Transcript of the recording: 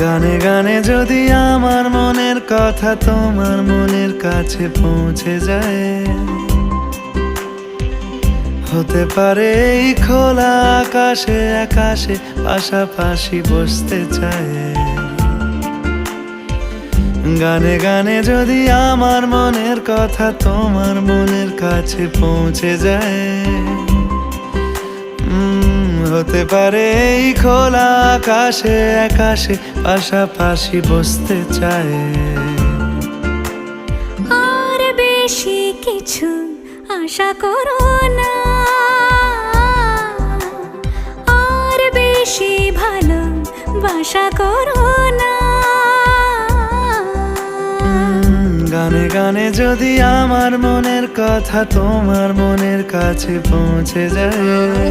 গানে গানে যদি আমার মনের কথা তোমার মনের কাছে পৌঁছে যায়, হতে পারে এই খোলা আকাশে আকাশে পাশাপাশি বসতে চায়। গানে গানে যদি আমার মনের কথা তোমার মনের কাছে পৌঁছে যায়, হতে পারে এই খোলা আকাশে আকাশে পাশাপাশি বসতে চায়। আর বেশি কিছু আশা করো না, আর বেশি ভালোবাসা করো না। গানে গানে যদি আমার মনের কথা তোমার মনের কাছে পৌঁছে যায়,